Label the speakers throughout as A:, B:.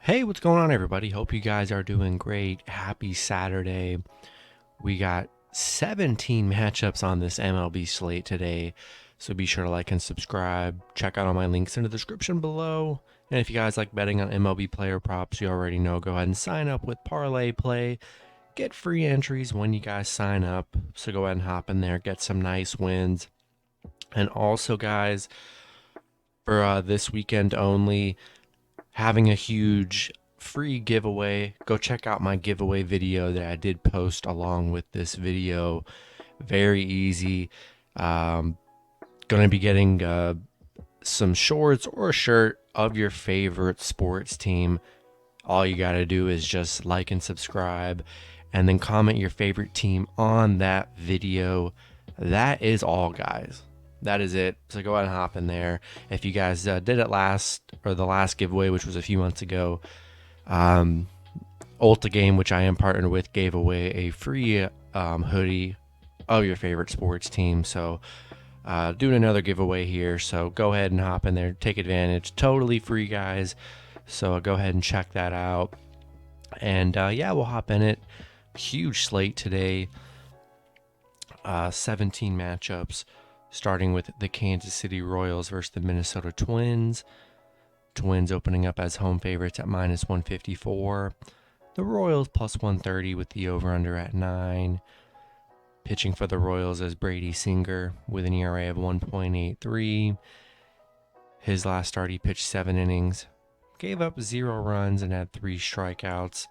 A: Hey, what's going on, everybody? Hope you guys are doing great. Happy Saturday. We got 17 matchups on this MLB slate today, so be sure to like and subscribe. Check out all my links in the description below. And if you guys like betting on MLB player props, you already know, go ahead and sign up with Parlay Play. Get free entries when you guys sign up, so go ahead and hop in there, get some nice wins. And also, guys, for this weekend only, having a huge free giveaway. Go check out my giveaway video that I did post along with this video. Very easy. Going to be getting some shorts or a shirt of your favorite sports team. All you got to do is just like and subscribe and then comment your favorite team on that video. That is all, guys. That is it. So go ahead and hop in there. If you guys did it the last giveaway, which was a few months ago, Ulta Game, which I am partnered with, gave away a free hoodie of your favorite sports team. So doing another giveaway here. So go ahead and hop in there, take advantage. Totally free, guys. So go ahead and check that out. And yeah, we'll hop in it. Huge slate today. 17 matchups, starting with the Kansas City Royals versus the Minnesota Twins. Twins opening up as home favorites at minus 154. The Royals plus 130 with the over-under at 9. Pitching for the Royals is Brady Singer with an ERA of 1.83. His last start, he pitched 7 innings, gave up 0 runs and had 3 strikeouts.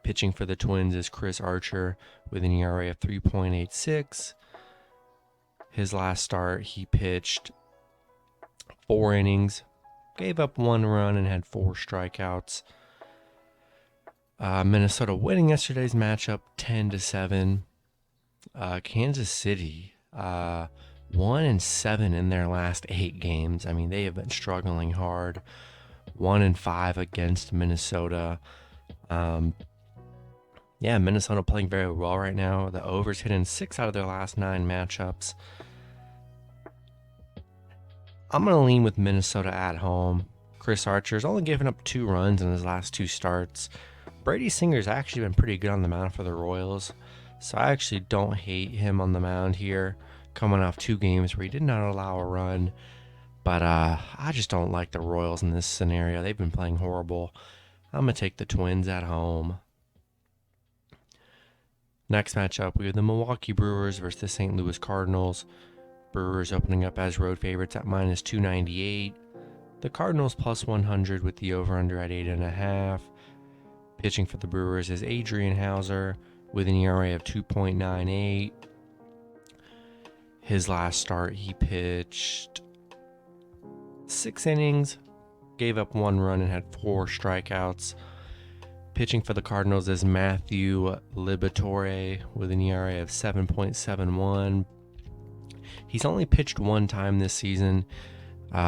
A: Pitching for the Twins is Chris Archer with an ERA of 3.86. His last start, he pitched 4 innings, gave up 1 run and had 4 strikeouts. Minnesota winning yesterday's matchup 10-7. Kansas City 1-7 in their last 8 games. I mean, they have been struggling hard. 1-5 against Minnesota. Yeah, Minnesota playing very well right now. The over's hitting 6 out of their last 9 matchups. I'm going to lean with Minnesota at home. Chris Archer's only given up 2 runs in his last 2 starts. Brady Singer's actually been pretty good on the mound for the Royals, so I actually don't hate him on the mound here, coming off 2 games where he did not allow a run. But I just don't like the Royals in this scenario. They've been playing horrible. I'm going to take the Twins at home. Next matchup, we have the Milwaukee Brewers versus the St. Louis Cardinals. Brewers opening up as road favorites at minus 298. The Cardinals plus 100 with the over-under at 8.5. Pitching for the Brewers is Adrian Hauser with an ERA of 2.98. His last start, he pitched 6 innings, gave up 1 run and had 4 strikeouts. Pitching for the Cardinals is Matthew Liberatore with an ERA of 7.71. He's only pitched 1 time this season.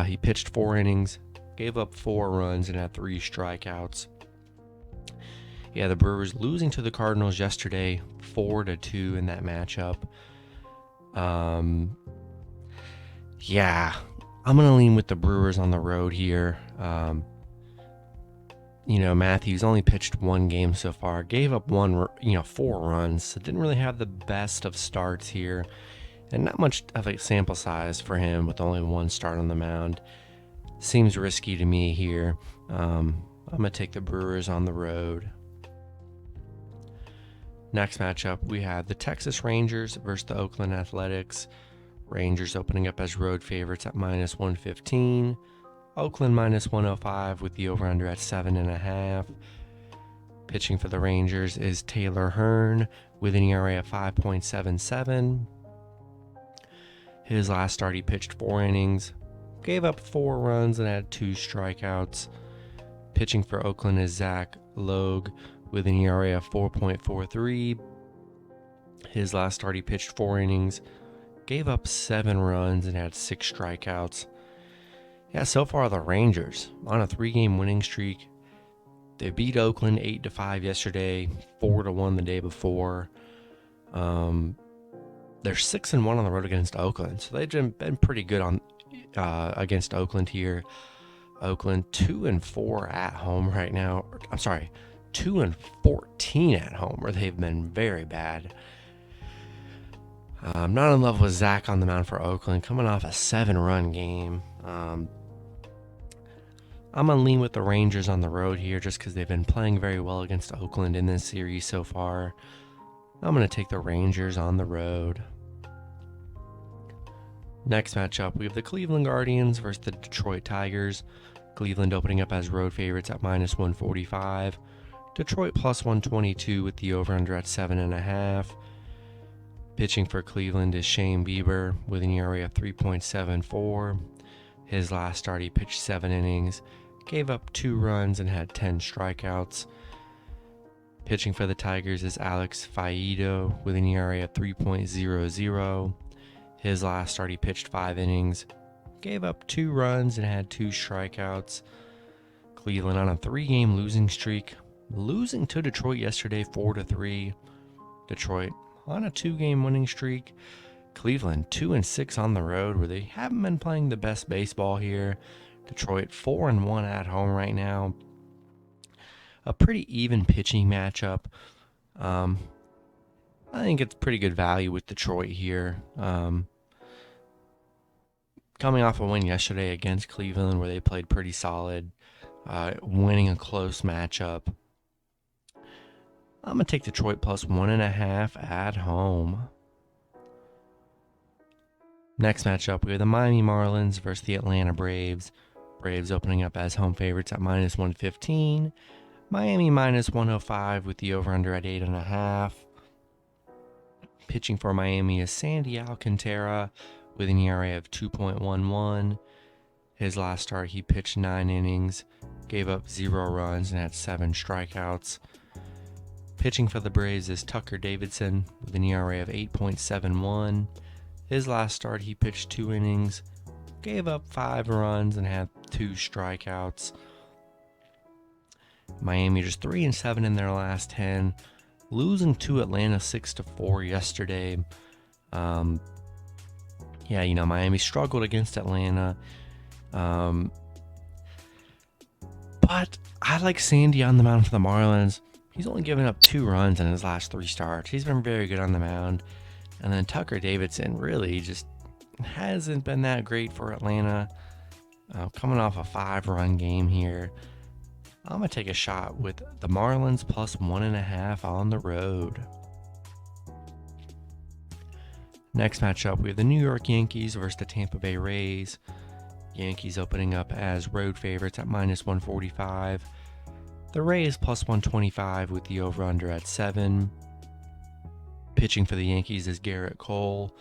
A: He pitched 4 innings, gave up 4 runs, and had 3 strikeouts. Yeah, the Brewers losing to the Cardinals yesterday, 4-2 in that matchup. Yeah, I'm going to lean with the Brewers on the road here. Matthews only pitched 1 game so far, gave up 4 runs, so didn't really have the best of starts here, and not much of a sample size for him with only 1 start on the mound. Seems risky to me here. I'm going to take the Brewers on the road. Next matchup, we have the Texas Rangers versus the Oakland Athletics. Rangers opening up as road favorites at minus 115. Oakland minus 105 with the over-under at 7.5. Pitching for the Rangers is Taylor Hearn with an ERA of 5.77. His last start, he pitched 4 innings, gave up 4 runs and had 2 strikeouts. Pitching for Oakland is Zach Logue with an ERA of 4.43. His last start, he pitched 4 innings, gave up 7 runs and had 6 strikeouts. Yeah, so far the Rangers on a 3-game winning streak. They beat Oakland 8-5 yesterday, 4-1 the day before. They're 6-1 on the road against Oakland, so they've been pretty good on against Oakland here. Oakland, 2-4 at home right now. I'm sorry, 2-14 at home, where they've been very bad. I'm not in love with Zach on the mound for Oakland, coming off a 7-run game. I'm going to lean with the Rangers on the road here just because they've been playing very well against Oakland in this series so far. I'm going to take the Rangers on the road. Next matchup, we have the Cleveland Guardians versus the Detroit Tigers. Cleveland opening up as road favorites at -145. Detroit +122 with the over-under at 7.5. Pitching for Cleveland is Shane Bieber with an ERA of 3.74. His last start, he pitched 7 innings, gave up 2 runs, and had 10 strikeouts. Pitching for the Tigers is Alex Faedo with an ERA of 3.00. His last start, he pitched 5 innings, gave up 2 runs, and had 2 strikeouts. Cleveland on a 3-game losing streak, losing to Detroit yesterday 4-3. Detroit on a 2-game winning streak. Cleveland 2-6 on the road, where they haven't been playing the best baseball here. Detroit 4-1 at home right now. A pretty even pitching matchup. I think it's pretty good value with Detroit here. Coming off a win yesterday against Cleveland, where they played pretty solid, winning a close matchup. I'm going to take Detroit +1.5 at home. Next matchup, we have the Miami Marlins versus the Atlanta Braves. Braves opening up as home favorites at -115. Miami -105 with the over-under at 8.5. Pitching for Miami is Sandy Alcantara with an ERA of 2.11. His last start, he pitched 9 innings, gave up 0 runs, and had 7 strikeouts. Pitching for the Braves is Tucker Davidson with an ERA of 8.71. His last start, he pitched 2 innings, gave up 5 runs, and had 2 strikeouts. Miami just 3-7 in their last 10, losing to Atlanta 6-4 yesterday. Miami struggled against Atlanta. But I like Sandy on the mound for the Marlins. He's only given up 2 runs in his last 3 starts. He's been very good on the mound. And then Tucker Davidson really just hasn't been that great for Atlanta. Coming off a 5-run game here. I'm going to take a shot with the Marlins +1.5 on the road. Next matchup, we have the New York Yankees versus the Tampa Bay Rays. Yankees opening up as road favorites at -145. The Rays +125 with the over-under at 7. Pitching for the Yankees is Garrett Cole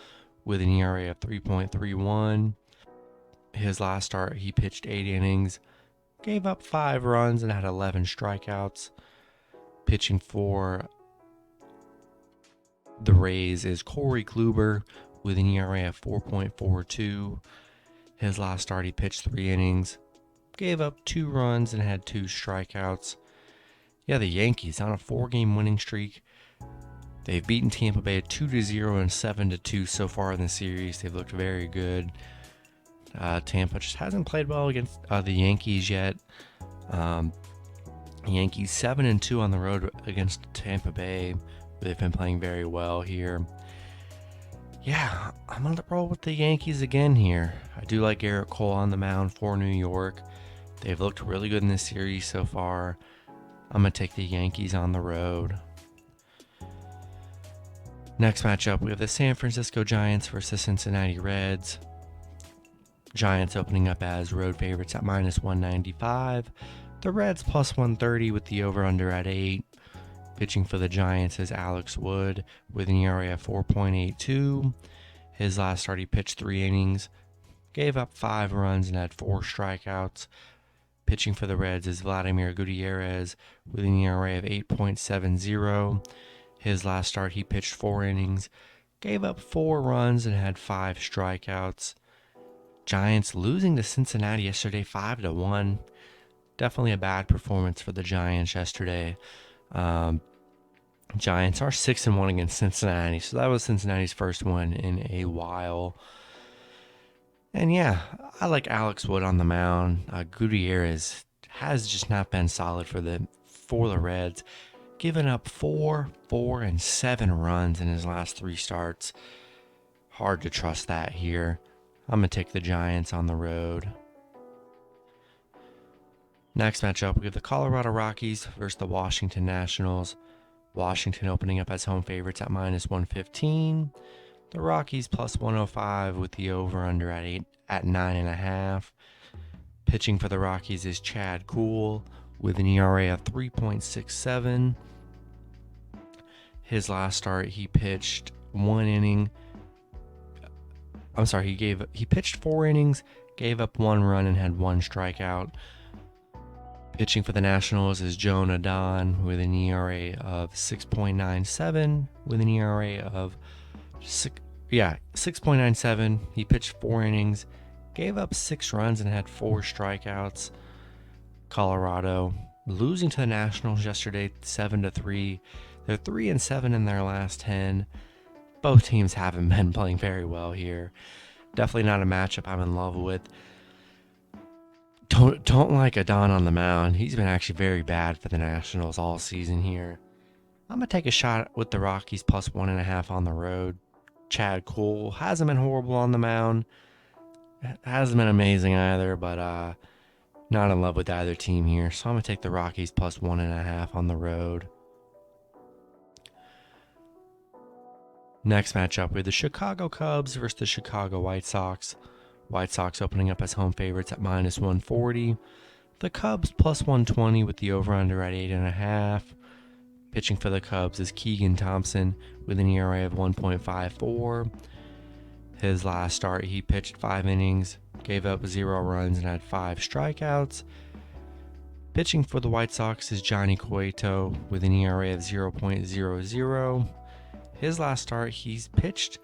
A: with an ERA of 3.31. His last start, he pitched 8 innings, gave up 5 runs, and had 11 strikeouts. Pitching for the Rays is Corey Kluber with an ERA of 4.42. His last start, he pitched 3 innings, gave up 2 runs, and had 2 strikeouts. Yeah, the Yankees on a 4-game winning streak. They've beaten Tampa Bay 2-0 and 7-2 so far in the series. They've looked very good. Tampa just hasn't played well against the Yankees yet. Yankees 7-2 on the road against Tampa Bay. They've been playing very well here. Yeah, I'm going to roll with the Yankees again here. I do like Garrett Cole on the mound for New York. They've looked really good in this series so far. I'm going to take the Yankees on the road. Next matchup, we have the San Francisco Giants versus Cincinnati Reds. Giants opening up as road favorites at -195. The Reds +130 with the over-under at 8. Pitching for the Giants is Alex Wood with an ERA of 4.82. His last start, he pitched 3 innings, gave up 5 runs, and had 4 strikeouts. Pitching for the Reds is Vladimir Gutierrez with an ERA of 8.70. His last start, he pitched 4 innings, gave up 4 runs, and had 5 strikeouts. Giants losing to Cincinnati yesterday 5-1. Definitely a bad performance for the Giants yesterday. Giants are 6-1 against Cincinnati, so that was Cincinnati's first win in a while. And yeah, I like Alex Wood on the mound. Gutierrez has just not been solid for the Reds, giving up 4, 4, and 7 runs in his last 3 starts. Hard to trust that here. I'm going to take the Giants on the road. Next matchup, we have the Colorado Rockies versus the Washington Nationals. Washington opening up as home favorites at -115. The Rockies plus 105 with the over-under at 9.5. Pitching for the Rockies is Chad Kuhl with an ERA of 3.67. His last start, he pitched 1 inning. I'm sorry, he pitched 4 innings, gave up 1 run, and had 1 strikeout. Pitching for the Nationals is Joan Adon with an ERA of 6.97. With an ERA of 6.97. He pitched 4 innings, gave up 6 runs, and had 4 strikeouts. Colorado losing to the Nationals yesterday, 7-3. They're 3-7 in their last 10. Both teams haven't been playing very well here. Definitely not a matchup I'm in love with. Don't like Adon on the mound. He's been actually very bad for the Nationals all season here. I'm going to take a shot with the Rockies plus 1.5 on the road. Chad Kuhl hasn't been horrible on the mound. Hasn't been amazing either, but not in love with either team here. So I'm going to take the Rockies plus 1.5 on the road. Next matchup, we have the Chicago Cubs versus the Chicago White Sox. White Sox opening up as home favorites at -140. The Cubs plus 120 with the over-under at 8.5. Pitching for the Cubs is Keegan Thompson with an ERA of 1.54. His last start, he pitched 5 innings, gave up 0 runs, and had 5 strikeouts. Pitching for the White Sox is Johnny Cueto with an ERA of 0.00. His last start, he's pitched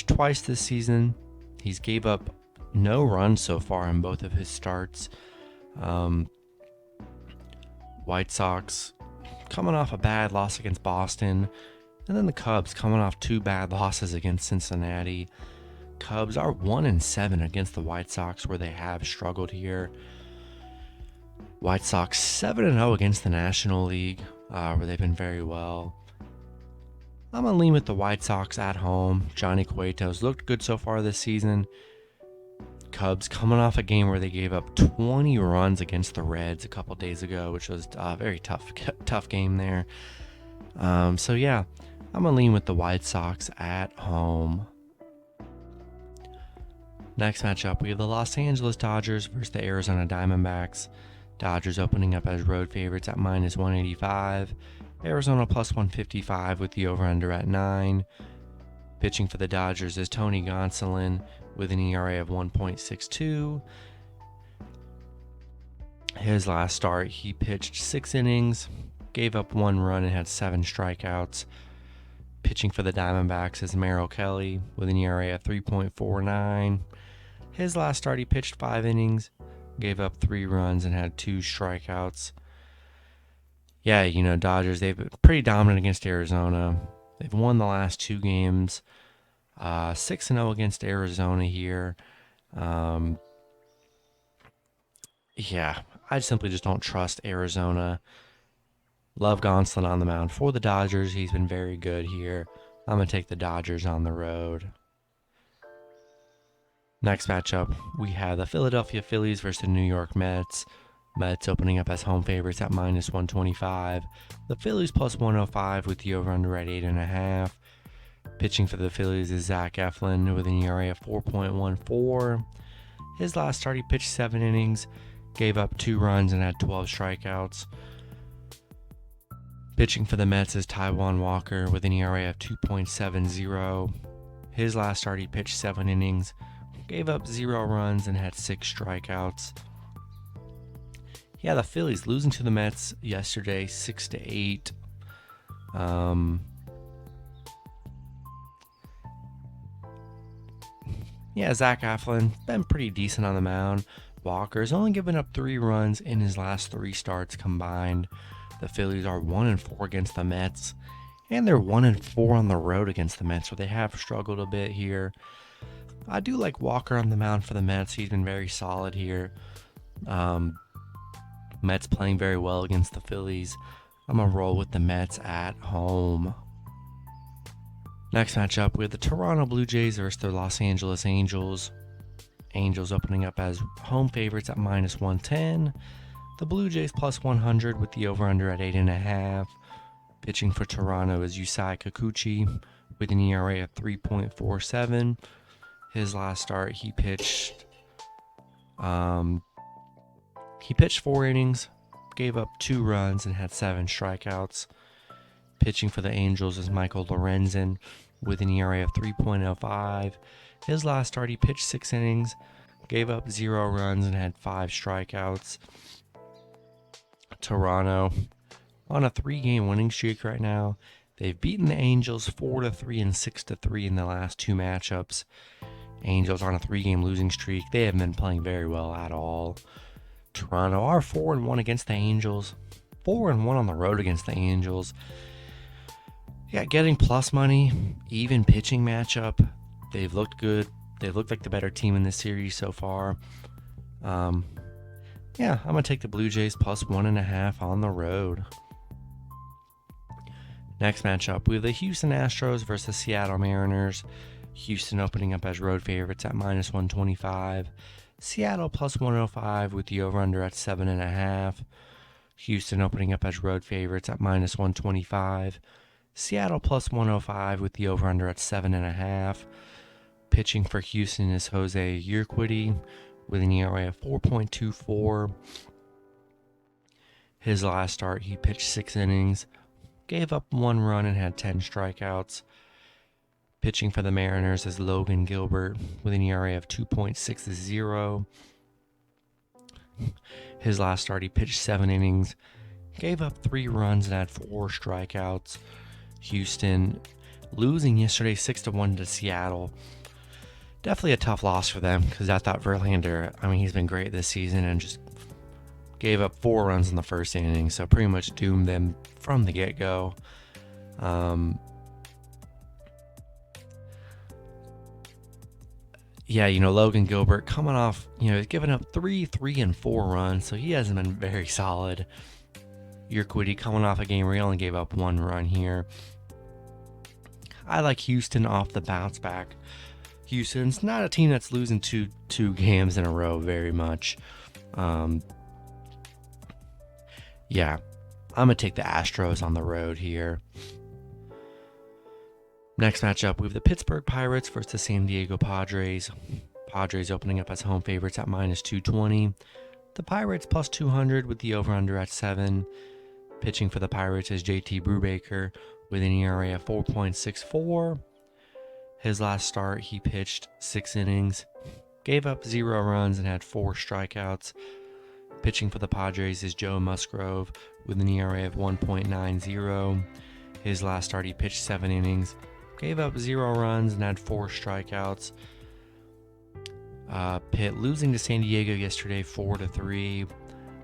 A: twice this season. He's gave up no runs so far in both of his starts. White Sox coming off a bad loss against Boston, and then the Cubs coming off 2 bad losses against Cincinnati. Cubs are 1-7 against the White Sox, where they have struggled here. White Sox 7-0 against the National League, where they've been very well. I'm going to lean with the White Sox at home. Johnny Cueto's looked good so far this season. Cubs coming off a game where they gave up 20 runs against the Reds a couple days ago, which was a very tough game there. So yeah, I'm going to lean with the White Sox at home. Next matchup, we have the Los Angeles Dodgers versus the Arizona Diamondbacks. Dodgers opening up as road favorites at -185. Arizona plus 155 with the over-under at 9. Pitching for the Dodgers is Tony Gonsolin with an ERA of 1.62. His last start, he pitched 6 innings, gave up 1 run, and had 7 strikeouts. Pitching for the Diamondbacks is Merrill Kelly with an ERA of 3.49. His last start, he pitched 5 innings, gave up 3 runs, and had 2 strikeouts. Yeah, Dodgers, they've been pretty dominant against Arizona. They've won the last 2 games. 6-0 against Arizona here. Yeah, I simply just don't trust Arizona. Love Gonsolin on the mound for the Dodgers. He's been very good here. I'm going to take the Dodgers on the road. Next matchup, we have the Philadelphia Phillies versus the New York Mets. Mets opening up as home favorites at -125. The Phillies plus 105 with the over-under at 8.5. Pitching for the Phillies is Zach Eflin with an ERA of 4.14. His last start, he pitched 7 innings, gave up 2 runs, and had 12 strikeouts. Pitching for the Mets is Taijuan Walker with an ERA of 2.70. His last start, he pitched 7 innings, gave up 0 runs, and had 6 strikeouts. Yeah, the Phillies losing to the Mets yesterday, 6-8. Yeah, Zach Eflin been pretty decent on the mound. Walker's only given up 3 runs in his last 3 starts combined. The Phillies are 1-4 against the Mets, and they're 1-4 on the road against the Mets, so they have struggled a bit here. I do like Walker on the mound for the Mets. He's been very solid here. Mets playing very well against the Phillies. I'm going to roll with the Mets at home. Next matchup, we have the Toronto Blue Jays versus the Los Angeles Angels. Angels opening up as home favorites at -110. The Blue Jays +100 with the over-under at 8.5. Pitching for Toronto is Yusei Kikuchi with an ERA of 3.47. His last start, he pitched 4 innings, gave up 2 runs, and had 7 strikeouts. Pitching for the Angels is Michael Lorenzen with an ERA of 3.05. His last start, he pitched 6 innings, gave up 0 runs, and had 5 strikeouts. Toronto on a 3-game winning streak right now. They've beaten the Angels 4-3 and 6-3 in the last 2 matchups. Angels on a 3-game losing streak. They haven't been playing very well at all. Toronto are 4-1 against the Angels. 4-1 on the road against the Angels. Yeah, getting plus money, even pitching matchup. They've looked good. They've looked like the better team in this series so far. I'm going to take the Blue Jays +1.5 on the road. Next matchup, we have the Houston Astros versus Seattle Mariners. Houston opening up as road favorites at -125. Seattle +105 with the over-under at 7.5. Houston opening up as road favorites at -125. Seattle +105 with the over-under at 7.5. Pitching for Houston is Jose Urquidy with an ERA of 4.24. His last start, he pitched 6 innings, gave up 1 run, and had 10 strikeouts. Pitching for the Mariners is Logan Gilbert with an ERA of 2.60. His last start, he pitched 7 innings, gave up 3 runs, and had 4 strikeouts. Houston losing yesterday 6-1 to Seattle. Definitely a tough loss for them because I thought Verlander, he's been great this season and just gave up 4 runs in the first inning, so pretty much doomed them from the get-go. Logan Gilbert coming off, he's given up 3 and 4 runs, so he hasn't been very solid. Urquidy coming off a game where he only gave up 1 run here. I like Houston off the bounce back. Houston's not a team that's losing two games in a row very much. I'm going to take the Astros on the road here. Next matchup, we have the Pittsburgh Pirates versus the San Diego Padres. Padres opening up as home favorites at -220. The Pirates +200 with the over-under at 7. Pitching for the Pirates is JT Brubaker with an ERA of 4.64. His last start, he pitched 6 innings, gave up 0 runs, and had 4 strikeouts. Pitching for the Padres is Joe Musgrove with an ERA of 1.90. His last start, he pitched 7 innings, gave up 0 runs, and had 4 strikeouts. Pitt losing to San Diego yesterday 4-3.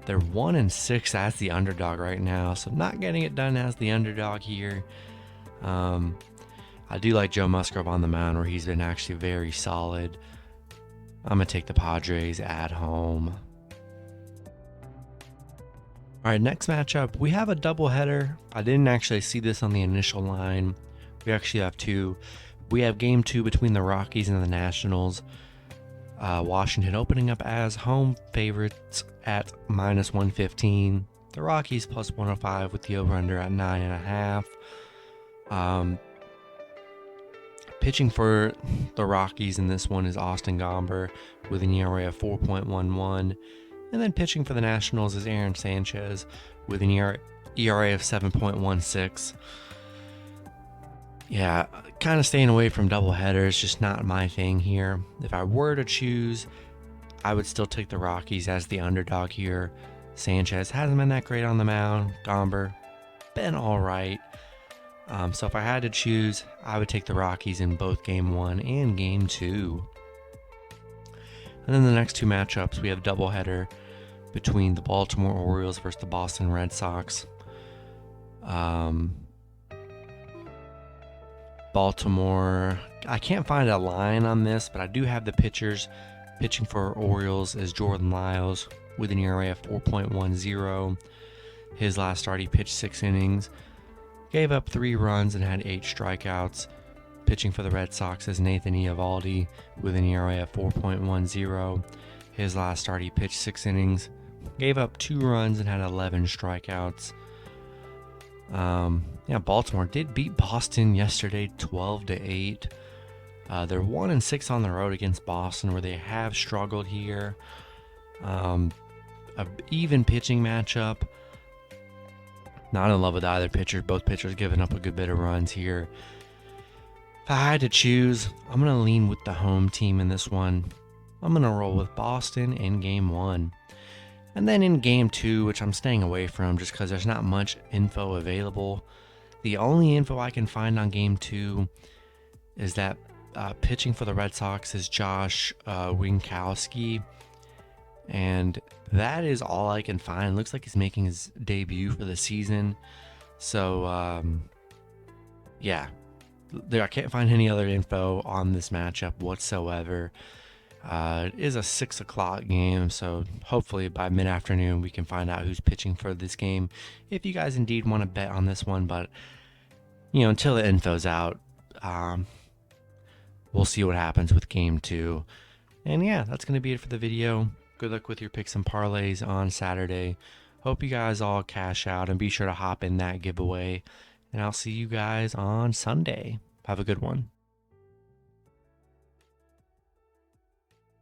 A: They're 1-6 as the underdog right now, so not getting it done as the underdog here. I do like Joe Musgrove on the mound where he's been actually very solid. I'm going to take the Padres at home. All right, next matchup, we have a doubleheader. I didn't actually see this on the initial line. We actually have 2. We have game 2 between the Rockies and the Nationals. Washington opening up as home favorites at -115. The Rockies +105 with the over-under at 9.5. Pitching for the Rockies in this one is Austin Gomber with an ERA of 4.11. And then pitching for the Nationals is Aaron Sanchez with an ERA of 7.16. Yeah, kind of staying away from doubleheaders, just not my thing here. If I were to choose, I would still take the Rockies as the underdog here. Sanchez hasn't been that great on the mound. Gomber, been all right. So if I had to choose, I would take the Rockies in both Game 1 and Game 2. And then the next 2 matchups, we have a doubleheader between the Baltimore Orioles versus the Boston Red Sox. Baltimore. I can't find a line on this, but I do have the pitchers. Pitching for Orioles is Jordan Lyles with an ERA of 4.10. His last start, he pitched 6 innings, gave up 3 runs, and had 8 strikeouts. Pitching for the Red Sox is Nathan Eovaldi with an ERA of 4.10. His last start, he pitched 6 innings, gave up 2 runs, and had 11 strikeouts. Baltimore did beat Boston yesterday 12-8. They're 1-6 on the road against Boston, where they have struggled here. A even pitching matchup. Not in love with either pitcher. Both pitchers giving up a good bit of runs here. If I had to choose, I'm going to lean with the home team in this one. I'm going to roll with Boston in Game 1. And then in Game 2, which I'm staying away from just because there's not much info available. The only info I can find on Game 2 is that pitching for the Red Sox is Josh Winkowski. And that is all I can find. Looks like he's making his debut for the season. So, I can't find any other info on this matchup whatsoever. It is a 6 o'clock game, so hopefully by mid-afternoon we can find out who's pitching for this game, if you guys indeed want to bet on this one. But, until the info's out, we'll see what happens with Game 2. And that's going to be it for the video. Good luck with your picks and parlays on Saturday. Hope you guys all cash out, and be sure to hop in that giveaway. And I'll see you guys on Sunday. Have a good one.